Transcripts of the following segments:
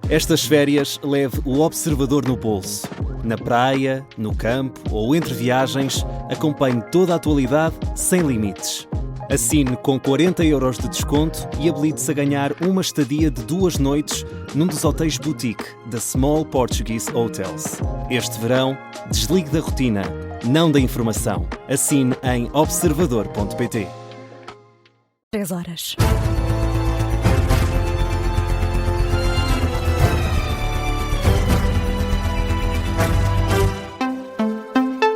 Estas férias leve o Observador no bolso. Na praia, no campo ou entre viagens, acompanhe toda a atualidade sem limites. Assine com 40€ de desconto e habilite-se a ganhar uma estadia de 2 noites num dos hotéis boutique da Small Portuguese Hotels. Este verão, desligue da rotina, não da informação. Assine em observador.pt. 3 horas.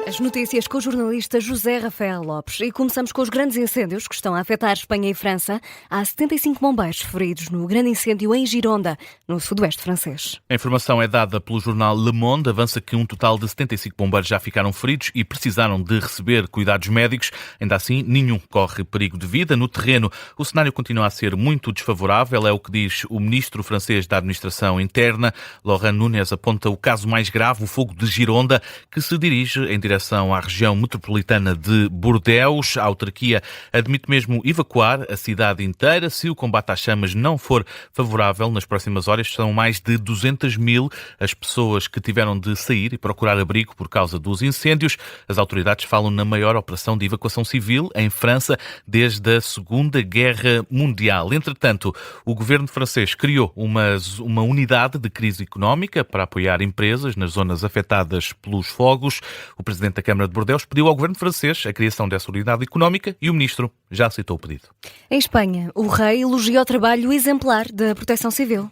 As notícias com o jornalista José Rafael Lopes. E começamos com os grandes incêndios que estão a afetar Espanha e França. Há 75 bombeiros feridos no grande incêndio em Gironda, no sudoeste francês. A informação é dada pelo jornal Le Monde. Avança que um total de 75 bombeiros já ficaram feridos e precisaram de receber cuidados médicos. Ainda assim, nenhum corre perigo de vida. No terreno, o cenário continua a ser muito desfavorável. É o que diz o ministro francês da Administração Interna. Laurent Nunez aponta o caso mais grave, o fogo de Gironda, que se dirige em direção à região metropolitana de Bordeaux. A autarquia admite mesmo evacuar a cidade inteira se o combate às chamas não for favorável. Nas próximas horas são mais de 200.000 as pessoas que tiveram de sair e procurar abrigo por causa dos incêndios. As autoridades falam na maior operação de evacuação civil em França desde a Segunda Guerra Mundial. Entretanto, o governo francês criou uma unidade de crise económica para apoiar empresas nas zonas afetadas pelos fogos. O presidente da Câmara de Bordeaux pediu ao governo francês a criação dessa unidade económica e o ministro já aceitou o pedido. Em Espanha, o rei elogia o trabalho exemplar da Proteção Civil.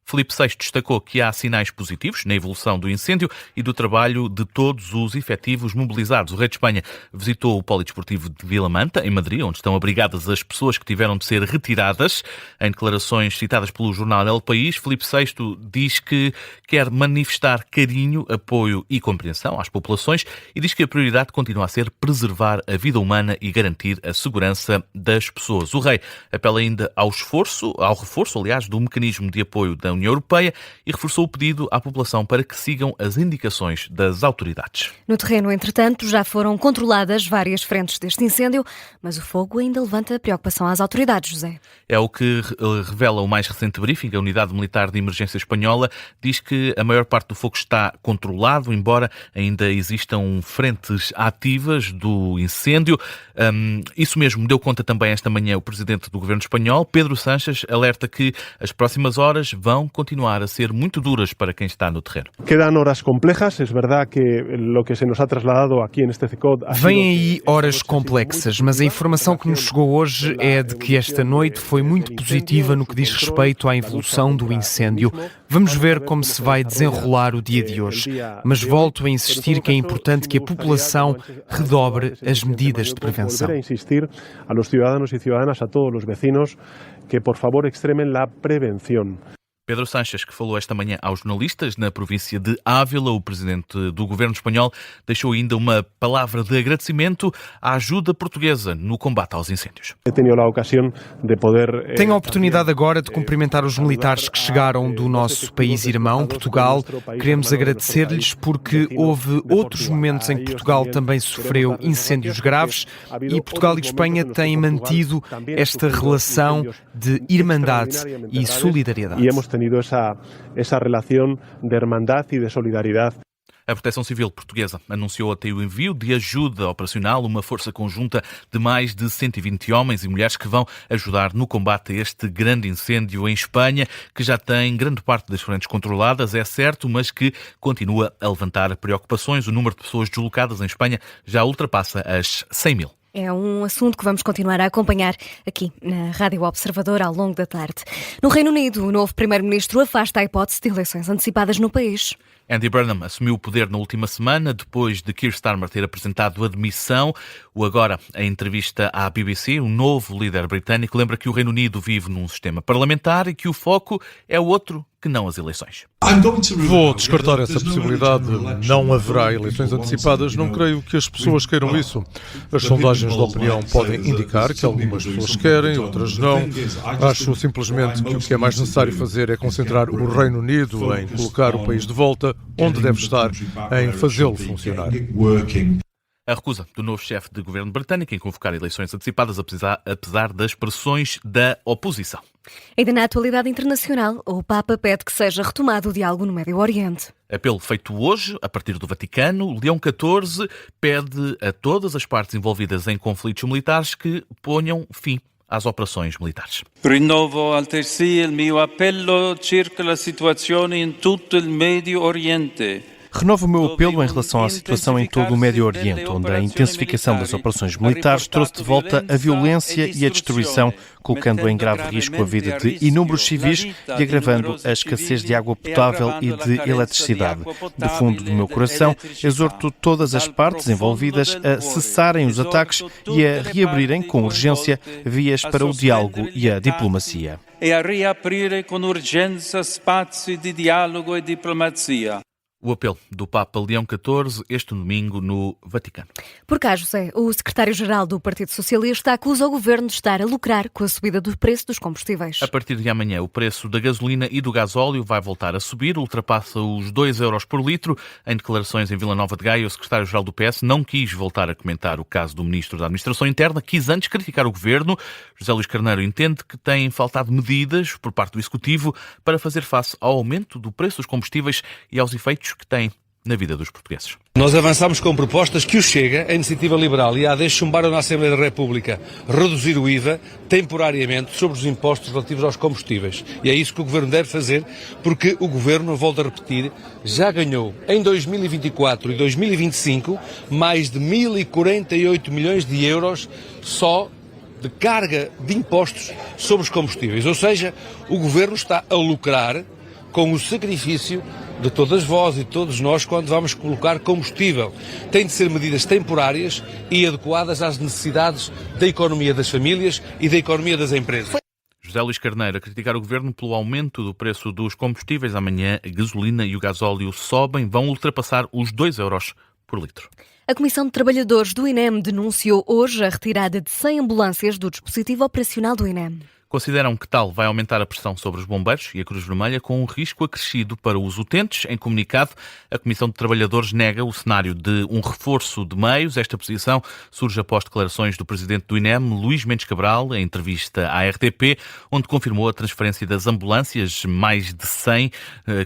Filipe VI destacou que há sinais positivos na evolução do incêndio e do trabalho de todos os efetivos mobilizados. O rei de Espanha visitou o polidesportivo de Vilamanta, em Madrid, onde estão abrigadas as pessoas que tiveram de ser retiradas. Em declarações citadas pelo jornal El País, Filipe VI diz que quer manifestar carinho, apoio e compreensão às populações e diz que a prioridade continua a ser preservar a vida humana e garantir a segurança das pessoas. O rei apela ainda ao reforço, do mecanismo de apoio da União Europeia e reforçou o pedido à população para que sigam as indicações das autoridades. No terreno, entretanto, já foram controladas várias frentes deste incêndio, mas o fogo ainda levanta preocupação às autoridades, José. É o que revela o mais recente briefing. A Unidade Militar de Emergência Espanhola diz que a maior parte do fogo está controlado, embora ainda existam frentes ativas do incêndio. Isso mesmo deu conta também esta manhã o presidente do governo espanhol, Pedro Sánchez, alerta que as próximas horas vão continuar a ser muito duras para quem está no terreno. Quedan horas complejas, é verdade que lo que se nos ha trasladado aqui neste CICOD... Vêm aí horas complexas, mas a informação que nos chegou hoje é de que esta noite foi muito positiva no que diz respeito à evolução do incêndio. Vamos ver como se vai desenrolar o dia de hoje, mas volto a insistir que é importante que a população redobre as medidas de prevenção. Volver a insistir a los ciudadanos y ciudadanas, a todos los vecinos, que por favor extremen la prevención. Pedro Sánchez, que falou esta manhã aos jornalistas na província de Ávila, o presidente do governo espanhol, deixou ainda uma palavra de agradecimento à ajuda portuguesa no combate aos incêndios. Tenho a oportunidade agora de cumprimentar os militares que chegaram do nosso país irmão, Portugal. Queremos agradecer-lhes porque houve outros momentos em que Portugal também sofreu incêndios graves e Portugal e Espanha têm mantido esta relação de irmandade e solidariedade. Essa relação de hermandad e de solidariedade. A Proteção Civil Portuguesa anunciou até o envio de ajuda operacional, uma força conjunta de mais de 120 homens e mulheres que vão ajudar no combate a este grande incêndio em Espanha, que já tem grande parte das frentes controladas, é certo, mas que continua a levantar preocupações. O número de pessoas deslocadas em Espanha já ultrapassa as 100.000. É um assunto que vamos continuar a acompanhar aqui na Rádio Observador ao longo da tarde. No Reino Unido, o novo primeiro-ministro afasta a hipótese de eleições antecipadas no país. Andy Burnham assumiu o poder na última semana, depois de Keir Starmer ter apresentado a demissão. O agora, em entrevista à BBC, o novo líder britânico lembra que o Reino Unido vive num sistema parlamentar e que o foco é outro que não as eleições. Vou descartar essa possibilidade. Não haverá eleições antecipadas. Não creio que as pessoas queiram isso. As sondagens de opinião podem indicar que algumas pessoas querem, outras não. Acho simplesmente que o que é mais necessário fazer é concentrar o Reino Unido em colocar o país de volta onde deve estar, em fazê-lo funcionar. A recusa do novo chefe de governo britânico em convocar eleições antecipadas, apesar das pressões da oposição. Ainda na atualidade internacional, o Papa pede que seja retomado o diálogo no Médio Oriente. Apelo feito hoje, a partir do Vaticano, Leão XIV pede a todas as partes envolvidas em conflitos militares que ponham fim às operações militares. Rinnovo altresì il mio appello circa la situazione in tutto il Medio Oriente. Renovo o meu apelo em relação à situação em todo o Médio Oriente, onde a intensificação das operações militares trouxe de volta a violência e a destruição, colocando em grave risco a vida de inúmeros civis e agravando a escassez de água potável e de eletricidade. Do fundo do meu coração, exorto todas as partes envolvidas a cessarem os ataques e a reabrirem com urgência vias para o diálogo e a diplomacia. E a reaprire com urgência spazi di dialogo e diplomacia. O apelo do Papa Leão XIV este domingo no Vaticano. Por cá, José, o secretário-geral do Partido Socialista acusa o governo de estar a lucrar com a subida do preço dos combustíveis. A partir de amanhã, o preço da gasolina e do gasóleo vai voltar a subir, ultrapassa os 2 euros por litro. Em declarações em Vila Nova de Gaia, o secretário-geral do PS não quis voltar a comentar o caso do ministro da Administração Interna, quis antes criticar o governo. José Luís Carneiro entende que têm faltado medidas por parte do Executivo para fazer face ao aumento do preço dos combustíveis e aos efeitos que tem na vida dos portugueses. Nós avançamos com propostas que o Chega, a Iniciativa Liberal e a AD chumbaram na Assembleia da República reduzir o IVA temporariamente sobre os impostos relativos aos combustíveis. E é isso que o Governo deve fazer, porque o Governo, volto a repetir, já ganhou em 2024 e 2025 mais de 1.048 milhões de euros só de carga de impostos sobre os combustíveis. Ou seja, o Governo está a lucrar com o sacrifício de todas vós e de todos nós quando vamos colocar combustível. Tem de ser medidas temporárias e adequadas às necessidades da economia das famílias e da economia das empresas. José Luís Carneiro a criticar o governo pelo aumento do preço dos combustíveis. Amanhã a gasolina e o gasóleo sobem, vão ultrapassar os 2 euros por litro. A Comissão de Trabalhadores do INEM denunciou hoje a retirada de 100 ambulâncias do dispositivo operacional do INEM. Consideram que tal vai aumentar a pressão sobre os bombeiros e a Cruz Vermelha com um risco acrescido para os utentes. Em comunicado, a Comissão de Trabalhadores nega o cenário de um reforço de meios. Esta posição surge após declarações do presidente do INEM, Luís Mendes Cabral, em entrevista à RTP, onde confirmou a transferência das ambulâncias, mais de 100,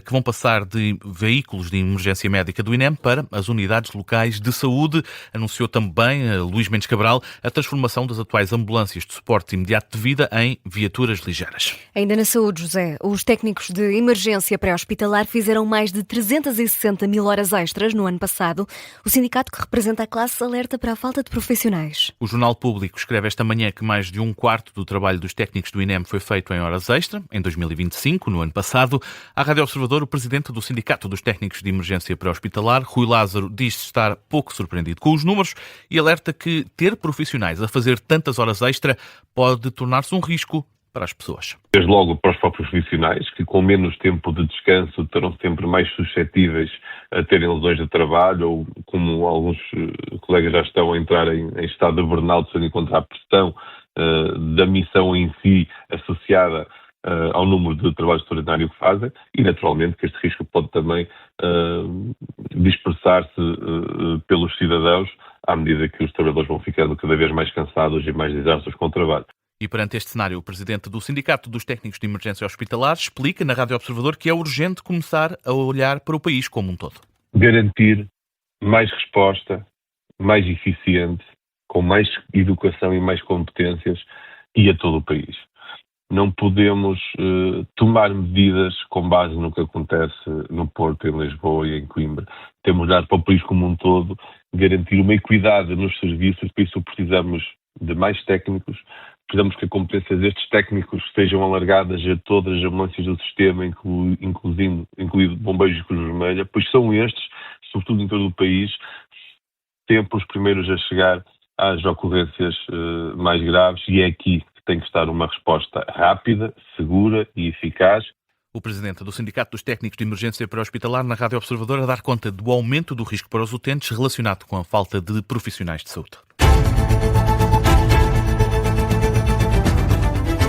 que vão passar de veículos de emergência médica do INEM para as unidades locais de saúde. Anunciou também Luís Mendes Cabral a transformação das atuais ambulâncias de suporte imediato de vida em viaturas ligeiras. Ainda na saúde, José, os técnicos de emergência pré-hospitalar fizeram mais de 360 mil horas extras no ano passado. O sindicato que representa a classe alerta para a falta de profissionais. O Jornal Público escreve esta manhã que mais de um quarto do trabalho dos técnicos do INEM foi feito em horas extra, em 2025, no ano passado. À Rádio Observador, o presidente do Sindicato dos Técnicos de Emergência Pré-Hospitalar, Rui Lázaro, diz estar pouco surpreendido com os números e alerta que ter profissionais a fazer tantas horas extra pode tornar-se um risco para as pessoas. Desde logo para os próprios profissionais, que com menos tempo de descanso terão sempre mais suscetíveis a terem lesões de trabalho ou, como alguns colegas já estão a entrar em estado de burnout, tendo em conta a pressão da missão em si associada ao número de trabalho extraordinário que fazem e, naturalmente, que este risco pode também dispersar-se pelos cidadãos à medida que os trabalhadores vão ficando cada vez mais cansados e mais exaustos com o trabalho. E perante este cenário, o presidente do Sindicato dos Técnicos de Emergência Hospitalar explica na Rádio Observador que é urgente começar a olhar para o país como um todo. Garantir mais resposta, mais eficiente, com mais educação e mais competências e a todo o país. Não podemos tomar medidas com base no que acontece no Porto, em Lisboa e em Coimbra. Temos de olhar para o país como um todo, garantir uma equidade nos serviços, por isso precisamos de mais técnicos. Precisamos que as competências destes técnicos sejam alargadas a todas as ambulâncias do sistema, incluindo bombeiros e Cruz Vermelha, pois são estes, sobretudo em todo o país, sempre os primeiros a chegar às ocorrências mais graves, e é aqui que tem que estar uma resposta rápida, segura e eficaz. O presidente do Sindicato dos Técnicos de Emergência Pré-Hospitalar na Rádio Observador a dar conta do aumento do risco para os utentes relacionado com a falta de profissionais de saúde.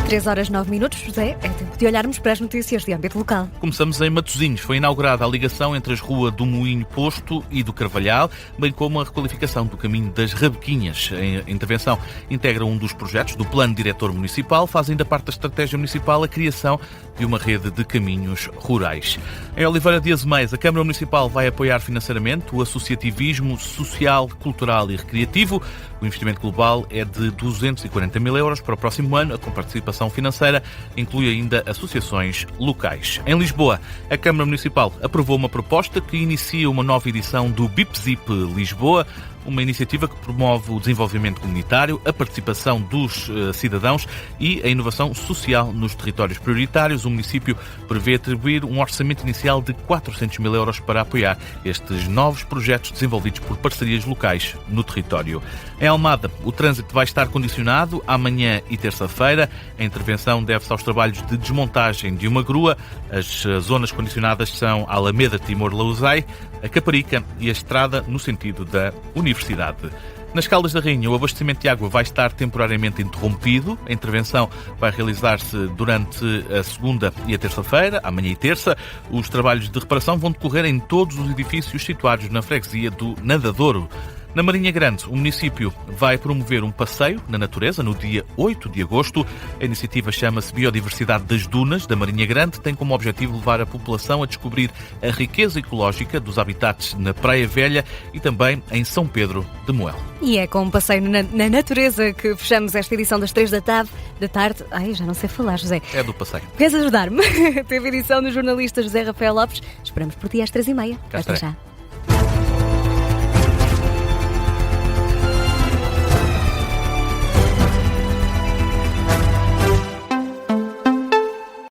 3 horas 9 minutos, José, é tempo tempo de olharmos para as notícias de âmbito local. Começamos em Matosinhos. Foi inaugurada a ligação entre as ruas do Moinho Posto e do Carvalhal, bem como a requalificação do caminho das Rabequinhas. A intervenção integra um dos projetos do Plano Diretor Municipal, faz ainda parte da estratégia municipal a criação de uma rede de caminhos rurais. Em Oliveira de Azeméis, a Câmara Municipal vai apoiar financeiramente o associativismo social, cultural e recreativo. O investimento global é de 240 mil euros para o próximo ano. A participação financeira inclui ainda associações locais. Em Lisboa, a Câmara Municipal aprovou uma proposta que inicia uma nova edição do BIP-ZIP Lisboa, uma iniciativa que promove o desenvolvimento comunitário, a participação dos cidadãos e a inovação social nos territórios prioritários. O município prevê atribuir um orçamento inicial de 400 mil euros para apoiar estes novos projetos desenvolvidos por parcerias locais no território. Em Almada, o trânsito vai estar condicionado amanhã e terça-feira. A intervenção deve-se aos trabalhos de desmontagem de uma grua. As zonas condicionadas são a Alameda Timor-Lausai, a Caparica e a estrada no sentido da Universidade. Nas Caldas da Rainha, o abastecimento de água vai estar temporariamente interrompido. A intervenção vai realizar-se durante a segunda e a terça-feira, amanhã e terça. Os trabalhos de reparação vão decorrer em todos os edifícios situados na freguesia do Nadadouro. Na Marinha Grande, o município vai promover um passeio na natureza no dia 8 de agosto. A iniciativa chama-se Biodiversidade das Dunas da Marinha Grande. Tem como objetivo levar a população a descobrir a riqueza ecológica dos habitats na Praia Velha e também em São Pedro de Moel. E é com um passeio na natureza que fechamos esta edição das 3 da tarde. Ai, já não sei falar, José. É do passeio. Queres ajudar-me? Teve edição do jornalista José Rafael Lopes. Esperamos por ti às 3h30. Cá Até já.